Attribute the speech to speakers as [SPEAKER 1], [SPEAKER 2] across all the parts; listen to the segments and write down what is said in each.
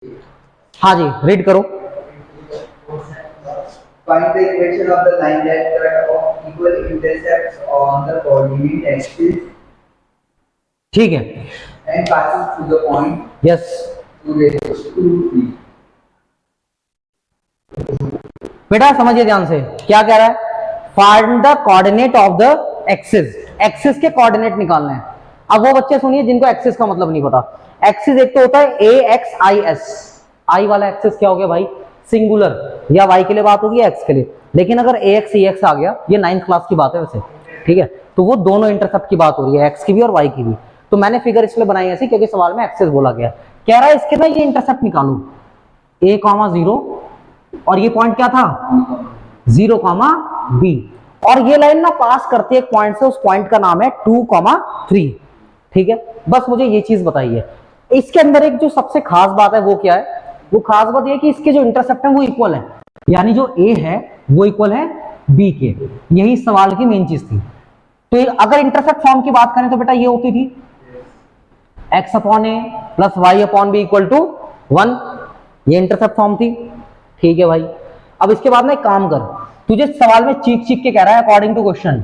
[SPEAKER 1] हाँ जी, रीड करो।
[SPEAKER 2] Find the equation of the line that cut off equal intercepts on the coordinate axis
[SPEAKER 1] ठीक है,
[SPEAKER 2] and passes through the point
[SPEAKER 1] yes.
[SPEAKER 2] 2 3.
[SPEAKER 1] बेटा समझिए ध्यान से, क्या कह रहा है? Find the coordinate of the axis. Axis के कोऑर्डिनेट निकालने हैं। अब वो बच्चे सुनिए जिनको एक्सिस का मतलब नहीं पता। एक्सिस एक तो होता है ए एक्स आई एस। आई वाला एक्सिस क्या हो गया भाई? सिंगुलर, या वाई के लिए बात होगी या एक्स के लिए। लेकिन अगर ए एक्स ई एक्स आ गया, ये 9th क्लास की बात है वैसे, ठीक है, तो वो दोनों इंटरसेप्ट की बात हो रही है, एक्स की भी और वाई की भी। तो मैंने फिगर इसलिए बनाई ऐसी क्योंकि सवाल में एक्सिस बोला गया। कह रहा है इसके ना ये इंटरसेप्ट निकालो, a, 0 और ये पॉइंट क्या था? 0, b। और ये लाइन ना पास करती है एक पॉइंट से, उस पॉइंट का नाम है 2, 3। ठीक है, बस मुझे ये चीज बताइए। इसके अंदर एक जो सबसे खास बात है वो क्या है? वो खास बात ये कि इसके जो इंटरसेप्ट है वो इक्वल है, यानी जो a है वो इक्वल है b के। यही सवाल की मेन चीज थी। तो अगर इंटरसेप्ट फॉर्म की बात करें तो बेटा ये होती थी x upon a plus y upon b equal to 1। ये इंटरसेप्ट फॉर्म थी। ठीक है भाई, अब इसके बाद में एक काम कर, तुझे सवाल में चीख चीख के कह रहा है अकॉर्डिंग टू क्वेश्चन,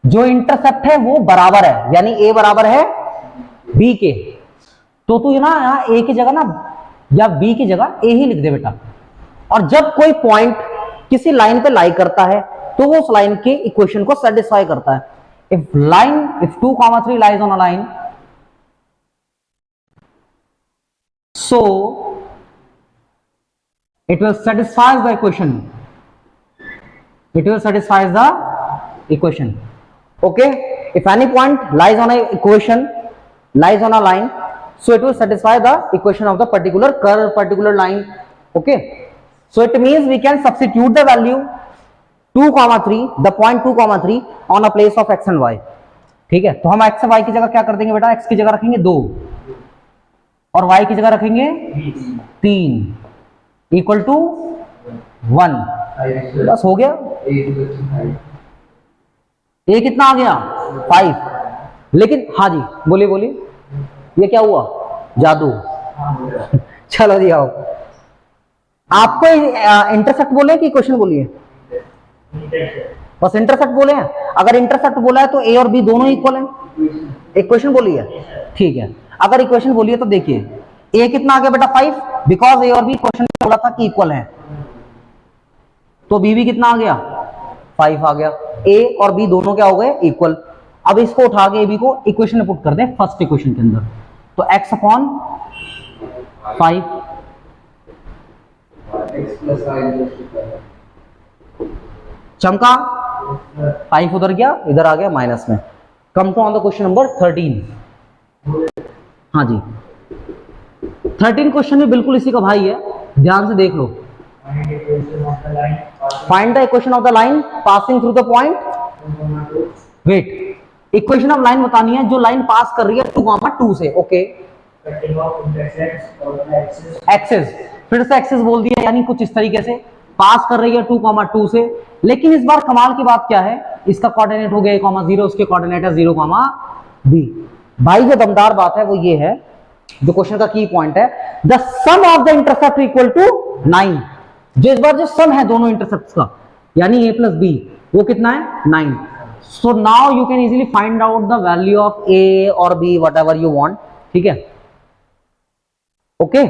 [SPEAKER 1] जो इंटरसेप्ट है वो बराबर है, यानी a बराबर है b के। तो तू ना यहाँ a की जगह ना या b की जगह a ही लिख दे बेटा। और जब कोई पॉइंट किसी लाइन पे लाई करता है तो वो उस लाइन के इक्वेशन को सेटिस्फाई करता है। if 2, 3 lies on a line, so it will satisfy the equation. It will satisfy the equation. Okay, if any point lies on a equation, lies on a line, so it will satisfy the equation of the particular curve, particular line. Okay, so it means we can substitute the value 2, 3, the point 2, 3 on a place of x and y. ठीक है, तो हम x y की जगह क्या कर देंगे बेटा? x की जगह रखेंगे 2 और y की जगह रखेंगे 3 इक्वल टू 1। बस हो गया। ये कितना आ गया? 5। लेकिन हाँ जी बोलिए बोलिए, ये क्या हुआ? जादू। चलो जी आओ, आपको इंटरसेप्ट बोले कि क्वेश्चन बोलिए? बस इंटरसेप्ट बोले हैं। अगर इंटरसेप्ट बोला है तो ए और बी दोनों इक्वल हैं। इक्वेशन बोली है, ठीक है। अगर इक्वेशन बोली है तो देखिए ए कितना आ गया बेटा? 5, बिकॉज ए और बी क्वेश्चन में बोला था कि इक्वल है। तो बी भी कितना आ गया? 5 आ गया। ए और बी दोनों क्या हो गए? इक्वल। अब इसको उठा के ए बी को इक्वेशन में पुट कर दे फर्स्ट इक्वेशन के अंदर, तो x अपॉन 5 चमका, 5 उधर गया, इधर आ गया माइनस में। Come to on the question number 13। हाँ जी, 13 क्वेश्चन भी बिल्कुल इसी का भाई है, ध्यान से देख लो। Find the equation of the line passing through the point. Wait, equation of line बतानी है जो लाइन पास कर रही है 2, 2 से। ओके, एक्सिस, फिर से एक्सिस बोल दिया, यानी कुछ इस तरीके से पास कर रही है 2, 2 से। लेकिन इस बार कमाल की बात क्या है, इसका कोऑर्डिनेट हो गया a, 0, उसके कोऑर्डिनेट है 0, b। भाई जो दमदार बात है वो ये है, जो क्वेश्चन का की पॉइंट है, the sum of the intercept equal to 9। जो इस बार जो सम है दोनों इंटरसेप्ट का, यानी a प्लस b, वो कितना है? 9। So now you can easily find out the value of a और b, whatever you want. ठीक है, okay,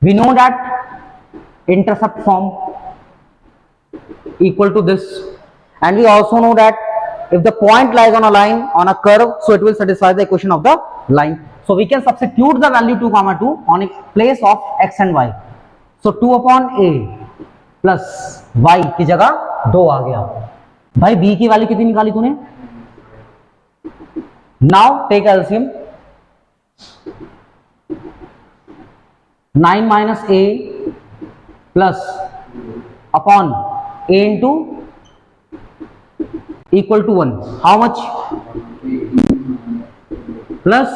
[SPEAKER 1] we know that intercept form equal to this, and we also know that if the point lies on a line on a curve, so it will satisfy the equation of the line. So we can substitute the value 2, 2 on a place of x and y. So 2 upon a plus y की जगह 2 आ गया। भाई b की value कितनी निकाली तूने? Now take LCM, 9 minus a plus upon a into equal to 1, how much? Plus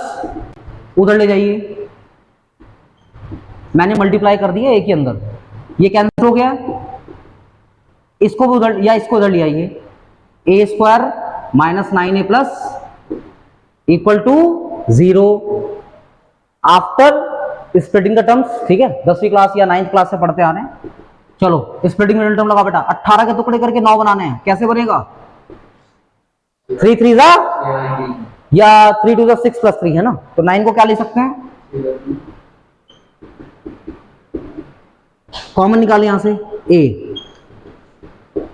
[SPEAKER 1] उधर ले जाइए, मैंने मल्टीप्लाई कर दिया a के अंदर, ये कैंसिल हो गया, इसको भी उधर या इसको उधर ले आइए, a² - 9a plus equal to 0 after splitting the terms, ठीक है, 10वीं क्लास या 9th क्लास से पढ़ते आ रहे हैं। चलो स्प्लिटिंग मिडिल टर्म लगा बेटा, 18 के टुकड़े करके 9 बनाने हैं, कैसे बनेगा? 3 3 जा या 3 2 6 प्लस 3 है ना, तो 9 को क्या ले सकते हैं? कॉमन निकाल यहां से a,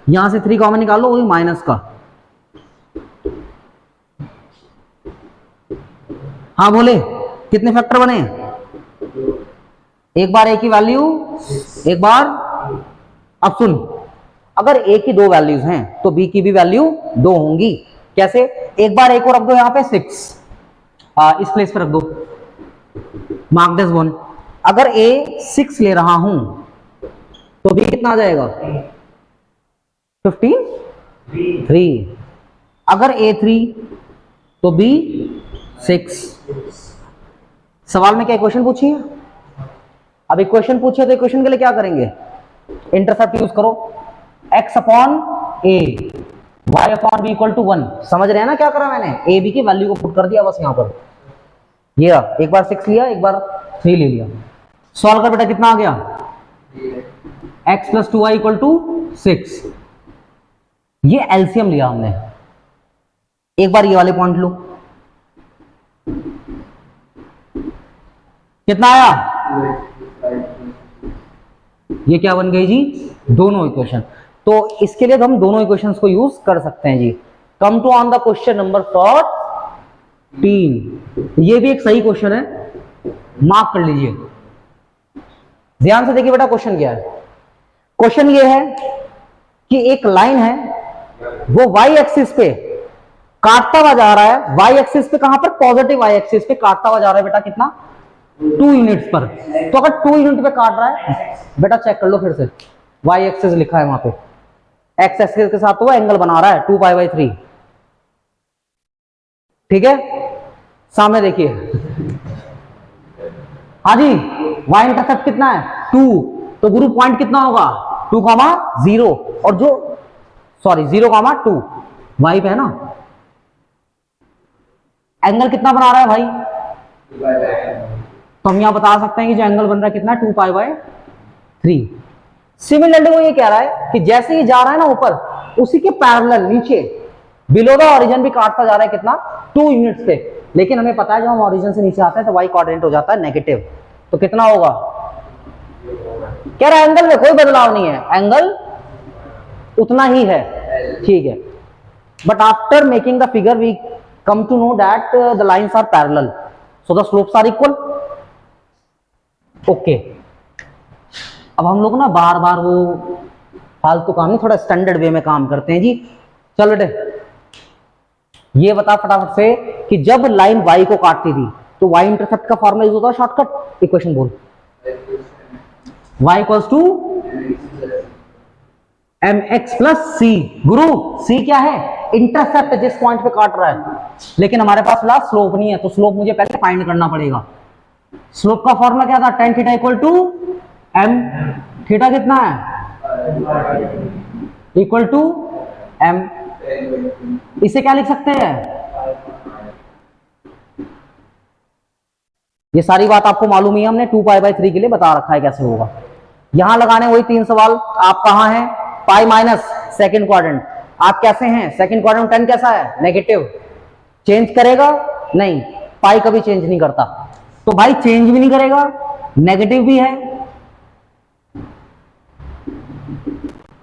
[SPEAKER 1] यहां से 3 कॉमन निकाल लो, वही माइनस का। हाँ बोले कितने फैक्टर बने? एक बार a की वैल्यू, एक बार, अब सुन, अगर a की 2 वैल्यूज हैं तो b की भी वैल्यू 2 होंगी। कैसे? एक बार a को रख दो यहां पे 6, इस प्लेस पे रख दो, मार्क दिस वन। अगर a 6 ले रहा हूं तो b कितना आ जाएगा? 15 3। अगर a 3 तो b 6। सवाल में क्या इक्वेशन पूछी है? अब इक्वेशन पूछे तो इक्वेशन के लिए क्या करेंगे? इंटरसेप्ट यूज करो, x upon a y upon b equal to 1। समझ रहे हैं ना क्या करा मैंने? a b की वैल्यू को पुट कर दिया बस यहां पर। ये एक बार 6 लिया, एक बार 3 ले लिया। सॉल्व कर बेटा, कितना आ गया? x plus 2y equal to 6। ये एलसीएम लिया हमने। एक बार ये वाले पॉइंट लो, कितना आया? ये क्या बन गई जी? दोनों इक्वेशन। तो इसके लिए हम दोनों इक्वेशंस को यूज कर सकते हैं जी। Come to on the question number 14। ये भी एक सही क्वेश्चन है, मार्क कर लीजिए। ध्यान से देखिए बेटा, क्वेश्चन क्या है? क्वेश्चन ये है कि एक लाइन है, वो y एक्सिस पे काटता हुआ जा रहा है। y एक्सिस पे कहां पर? पॉजिटिव y एक्सिस पे काटता हुआ जा रहा है बेटा, कितना? 2 यूनिट्स पर। तो अगर 2 यूनिट पे काट रहा है बेटा, चेक कर लो फिर से, y एक्सिस लिखा है वहां पे, x एक्सिस के साथ तो वो एंगल बना रहा है 2π/3, ठीक है? सामने देखिए, हाँ जी, y इंटरसेप्ट कितना है? 2। तो गुरु पॉइंट कितना होगा? 2, 0 और जो, सॉरी 0, 2 y पे है ना। एंगल कितना बना रहा है भाई? तो हम यहां बता सकते हैं कि जो एंगल बन रहा है कितना है? 2π/3। सिमिलरली वो ये कह रहा है कि जैसे ही जा रहा है ना ऊपर, उसी के पैरेलल नीचे बिलो द ओरिजिन भी काटता जा रहा है, कितना? 2 यूनिट्स पे। लेकिन हमें पता है जब हम ओरिजिन से नीचे आते हैं तो y कोऑर्डिनेट हो जाता है नेगेटिव। तो कितना होगा? कह रहा है एंगल में कोई बदलाव नहीं है, एंगल उतना ही है, ठीक है। But after making the figure we come to know that the lines are parallel, so the slopes are equal. Okay. अब हम लोग ना बार बार वो फालतू काम नहीं, थोड़ा स्टैंडर्ड वे में काम करते हैं जी। चल बेटे, ये बता फटाफट से कि जब लाइन y को काटती थी तो y इंटरसेप्ट का फॉर्मूला यूज होता है, शॉर्टकट इक्वेशन बोल, y equals to mx plus c। गुरु c क्या है? इंटरसेप्ट, जिस पॉइंट पे काट रहा है। लेकिन हमारे पास फिलहाल स्लोप नहीं है, तो स्लोप मुझे पहले फाइंड करना पड़ेगा। स्लोप का फॉर्मूला क्या था? tan theta equal to m, theta कितना है? Equal to m। इसे क्या लिख सकते हैं? ये सारी बात आपको मालूम ही है, हमने 2π/3 के लिए बता रखा है कैसे होगा। यहां लगाने वही 3 सवाल। आप कहां हैं? Pi minus second quadrant. आप कैसे हैं? सेकेंड क्वाड्रेंट 10 कैसा है? नेगेटिव। चेंज करेगा? नहीं, पाई कभी चेंज नहीं करता। तो भाई चेंज भी नहीं करेगा, नेगेटिव भी है,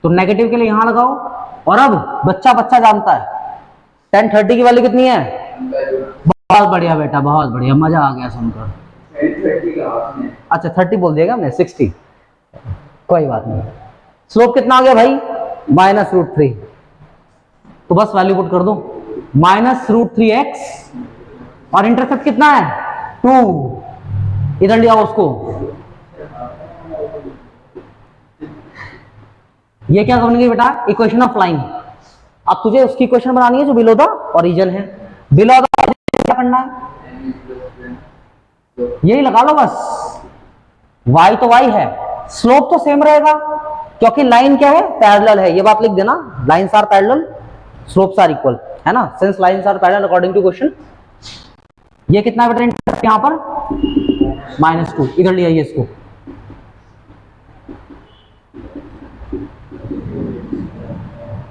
[SPEAKER 1] तो नेगेटिव के लिए यहां लगाओ। और अब बच्चा बच्चा जानता है 10 30 की वैल्यू कितनी है? बहुत बढ़िया बेटा, बहुत बढ़िया, मजा आ गया सुनकर। अच्छा 30 बोल दिएगा हमने, 60, कोई बात नहीं। स्लोप कितना आ गया भाई? -√3। तो बस वैल्यू पुट कर दो, -√3x, और इंटरसेप्ट कितना है? 2। इधर लिया उसको, ये क्या बन गई बेटा? Equation of line. अब तुझे उसकी इक्वेशन बनानी है जो बिलो द ओरिजिन है। बिलो द ओरिजिन क्या करना है? यही लगा लो बस, y तो y है, स्लोप तो सेम रहेगा क्योंकि लाइन क्या है? पैरेलल है। ये बात लिख देना, lines are parallel, slopes are equal, है ना? Since lines are parallel according to question. ये कितना बेटा इंटरसेप्ट यहाँ पर -2, इधर ले आइए इसको।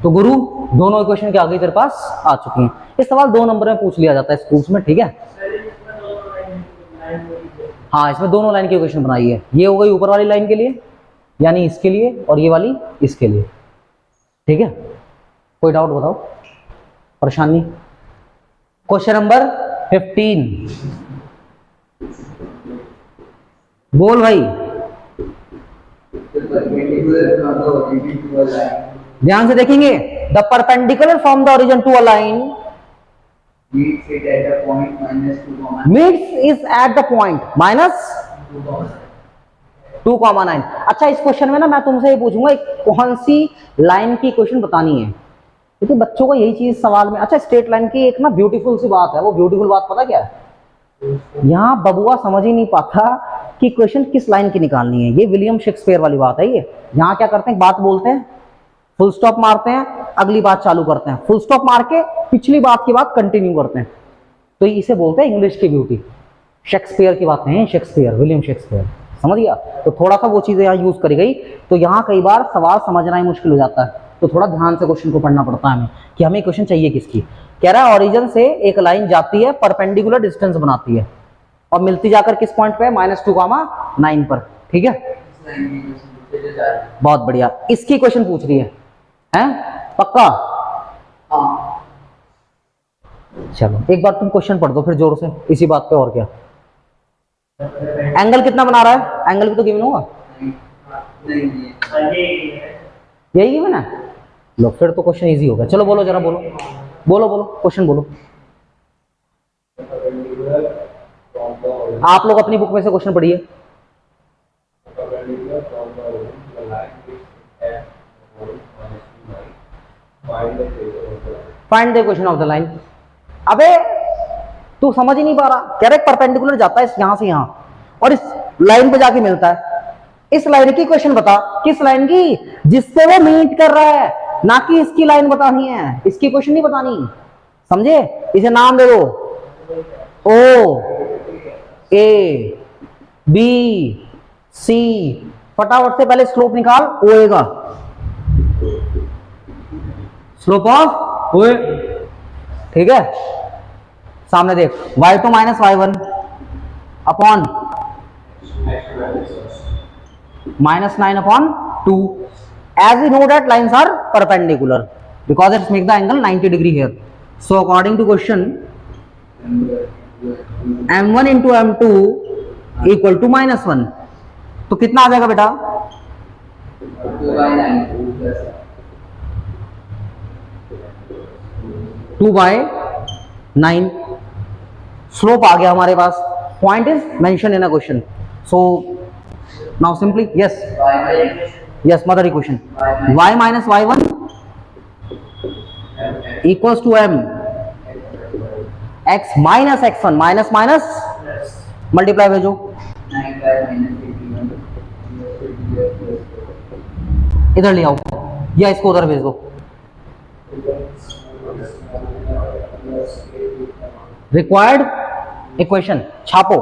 [SPEAKER 1] तो गुरु दोनों इक्वेशन के आगे तेरे पास आ चुकी हैं। ये सवाल 2 नंबर में पूछ लिया जाता है स्कूल्स में, ठीक है। हाँ, इसमें दोनों लाइन की इक्वेशन बनाई है। ये हो गई ऊपर वाली लाइन के लिए, यानी इसके लिए, और ये वाली इसके लिए, ठीक है। कोई डाउट बताओ, परेशानी? क्वेश्चन नंबर 15 बोल भाई, ध्यान से देखेंगे। The perpendicular from the origin to a line
[SPEAKER 2] meets it at a point -2,
[SPEAKER 1] meets is at the point -2,9। अच्छा, इस क्वेश्चन में ना मैं तुमसे ये पूछूंगा कौन सी लाइन की क्वेश्चन बतानी है, क्योंकि बच्चों को यही चीज सवाल में। अच्छा, स्ट्रेट लाइन की एक ना ब्यूटीफुल सी बात है, वो ब्यूटीफुल बात पता क्या है? यहाँ बबुआ समझ ही नहीं पाता कि क्वेश्चन किस लाइन की निकालनी है। ये विलियम शेक्सपियर वाली बात है। ये यहाँ क्या करते हैं, बात बोलते हैं, फुल स्टॉप मारते हैं, अगली बात चालू करते हैं, फुल स्टॉप मार के पिछली बात की बात कंटिन्यू करते हैं। तो इसे बोलते हैं इंग्लिश की ब्यूटी। शेक्सपियर की बात नहीं, शेक्सपियर, विलियम शेक्सपियर, समझ गया। तो थोड़ा सा वो चीजें यहाँ यूज करी गई, तो यहाँ कई बार सवाल समझना ही मुश्किल हो जाता है। तो थोड़ा ध्यान से क्वेश्चन को पढ़ना पड़ता है हमें कि हमें क्वेश्चन चाहिए किसकी। कह रहा है ओरिजिन से एक लाइन जाती है, परपेंडिकुलर डिस्टेंस बनाती है और मिलती जाकर किस पॉइंट पे, -2,9 पर, ठीक है। बहुत बढ़िया, इसकी क्वेश्चन पूछ रही है, हैं? पक्का? चलो एक बार तुम क्वेश्चन पढ़ दो फिर जोर से इसी बात पे। और क्या एंगल कितना बना रहा है? एंगल भी तो गिवन होगा, यही गिवन है। लो फिर तो क्वेश्चन इजी होगा। चलो बोलो जरा, बोलो बोलो बोलो क्वेश्चन बोलो। आप लोग अपनी बुक में से क्वेश्चन पढ़िए। Find the equation of the line. अबे तू समझ ही नहीं पा रहा। कह रहे परपेंडिकुलर जाता है यहां से यहां और इस लाइन पे जाके मिलता है। इस लाइन की क्वेश्चन बता, किस लाइन की? जिससे वो मीट कर रहा है, ना कि इसकी लाइन बतानी है, इसकी क्वेश्चन नहीं बतानी, समझे? इसे नाम दे दो, ओ ए बी सी। फटाफट से पहले स्लोप निकाल ओए का, स्लोप ऑफ ओए, ठीक है। सामने देख, y2 - y1 upon -9/2। as we know that lines are perpendicular because it's make the angle 90 degree here. So according to question, m1 into m2 equal to -1। तो कितना आ जाएगा बेटा? 2/9। स्लोप आ गया हमारे पास, point is mention in a question. So now simply yes mother equation, y - y1 equals to m, x - x1, minus multiply भेजो, इधर ले आओ या इसको उधर भेज दो। Required equation छापो।